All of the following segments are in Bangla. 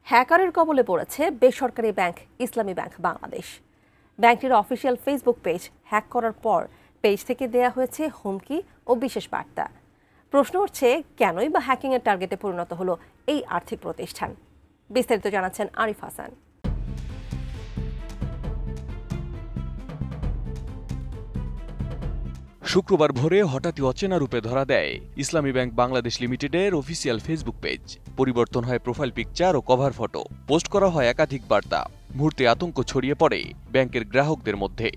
হ্যাকারের কবলে পড়েছে বেসরকারি ব্যাংক ইসলামী ব্যাংক বাংলাদেশ। ব্যাংকটির অফিসিয়াল ফেসবুক পেজ হ্যাক করার পর পেজ থেকে দেয়া হয়েছে হুমকি ও বিশেষ বার্তা। প্রশ্ন উঠছে, কেনই বা হ্যাকিংয়ের টার্গেটে পরিণত হলো এই আর্থিক প্রতিষ্ঠান? বিস্তারিত জানাচ্ছেন আরিফ হাসান। শুক্রবার ভোরে হঠাৎই অচেনা রূপে ধরা দেয় ইসলামী ব্যাংক বাংলাদেশ লিমিটেডের অফিসিয়াল ফেসবুক পেজ। পরিবর্তন হয় প্রোফাইল পিকচার ও কভার ফটো, পোস্ট করা হয় একাধিক বার্তা। মুহূর্তে আতঙ্ক ছড়িয়ে পড়ে ব্যাংকের গ্রাহকদের মধ্যে।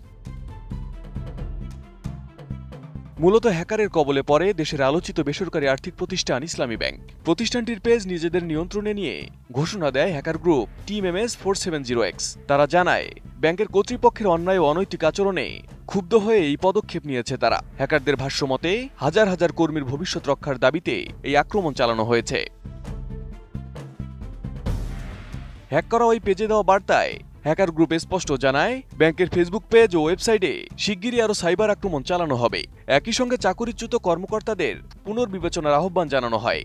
মূলত হ্যাকারের কবলে পড়ে দেশের আলোচিত বেসরকারি আর্থিক প্রতিষ্ঠান ইসলামী ব্যাংক। প্রতিষ্ঠানটির পেজ নিজেদের নিয়ন্ত্রণে নিয়ে ঘোষণা দেয় হ্যাকার গ্রুপ টিম MS470X। তারা জানায়, ব্যাংকের কর্তৃপক্ষের অন্যায় ও অনৈতিক আচরণে ক্ষুব্ধ হয়ে এই পদক্ষেপ নিয়েছে তারা। হ্যাকারদের ভাষ্যমতে হাজার হাজার কর্মীর ভবিষ্যৎ রক্ষার দাবিতে এই আক্রমণ চালানো হয়েছে। হ্যাক করা ওই পেজে দেওয়া বার্তায় হ্যাকার গ্রুপ স্পষ্ট জানায়, ব্যাংকের ফেসবুক পেজ ও ওয়েবসাইটে শিগগিরই আরও সাইবার আক্রমণ চালানো হবে। একই সঙ্গে চাকরিচ্যুত কর্মকর্তাদের পুনর্বিবেচনার আহ্বান জানানো হয়।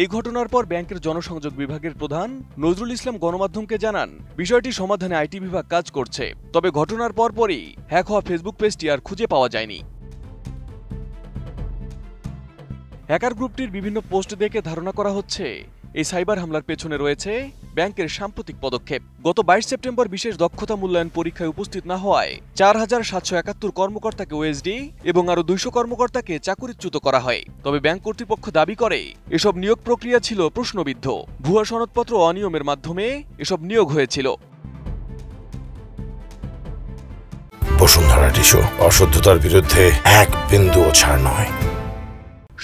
এই ঘটনার পর ব্যাংকের জনসংযোগ বিভাগের প্রধান নজরুল ইসলাম গণমাধ্যমকে জানান, বিষয়টি সমাধানে আইটি বিভাগ কাজ করছে। তবে ঘটনার পরপরই হ্যাক হওয়া ফেসবুক পেজটি আর খুঁজে পাওয়া যায়নি। হ্যাকার গ্রুপটির বিভিন্ন পোস্ট দেখে ধারণা করা হচ্ছে, এই সাইবার হামলার পেছনে রয়েছে ব্যাংকের সাম্প্রতিক পদক্ষেপ। গত 22 সেপ্টেম্বর বিশেষ দক্ষতা মূল্যায়ন পরীক্ষায় উপস্থিত না হওয়ায় 4771 কর্মকর্তাকে ওএসডি এবং আরও 200 কর্মকর্তাকে চাকরিচ্যুত করা হয়। তবে ব্যাংক কর্তৃপক্ষ দাবি করে, এসব নিয়োগ প্রক্রিয়া ছিল প্রশ্নবিদ্ধ। ভুয়া সনদপত্র অনিয়মের মাধ্যমে এসব নিয়োগ হয়েছিল। বসুন্ধরা টিস্যু, অশুদ্ধতার বিরুদ্ধে এক বিন্দুও ছাড় নয়।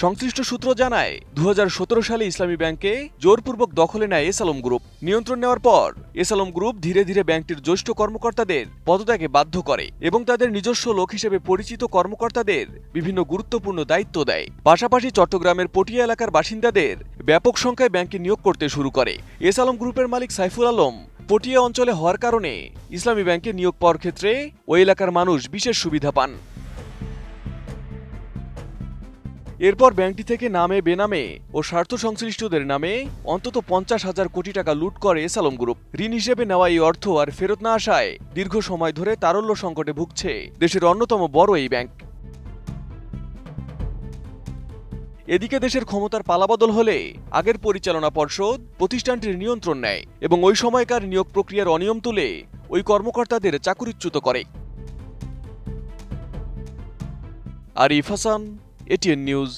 সংশ্লিষ্ট সূত্র জানায়, 2017 সালে ইসলামী ব্যাংকে জোরপূর্বক দখলে নেয় এসালম গ্রুপ। নিয়ন্ত্রণ নেওয়ার পর এসালম গ্রুপ ধীরে ধীরে ব্যাংকটির জ্যেষ্ঠ কর্মকর্তাদের পদত্যাগে বাধ্য করে এবং তাদের নিজস্ব লোক হিসেবে পরিচিত কর্মকর্তাদের বিভিন্ন গুরুত্বপূর্ণ দায়িত্ব দেয়। পাশাপাশি চট্টগ্রামের পটিয়া এলাকার বাসিন্দাদের ব্যাপক সংখ্যায় ব্যাংকে নিয়োগ করতে শুরু করে। এসালম গ্রুপের মালিক সাইফুল আলম পটিয়া অঞ্চলে হওয়ার কারণে ইসলামী ব্যাংকে নিয়োগ পাওয়ার ক্ষেত্রে ওই এলাকার মানুষ বিশেষ সুবিধা পান। এরপর ব্যাংকটি থেকে নামে বেনামে ও স্বার্থ সংশ্লিষ্টদের নামে অন্তত 50,000 কোটি টাকা লুট করে এসালম গ্রুপ। ঋণ হিসেবে নেওয়া এই অর্থ আর ফেরত না আসায় দীর্ঘ সময় ধরে তারল্য সংকটে ভুগছে দেশের অন্যতম বড় এই ব্যাংক। এদিকে দেশের ক্ষমতার পালাবদল হলে আগের পরিচালনা পর্ষদ প্রতিষ্ঠানটির নিয়ন্ত্রণ নেয় এবং ওই সময়কার নিয়োগ প্রক্রিয়ার অনিয়ম তুলে ওই কর্মকর্তাদের চাকরিচ্যুত করে। Arif Hasan, ATN news.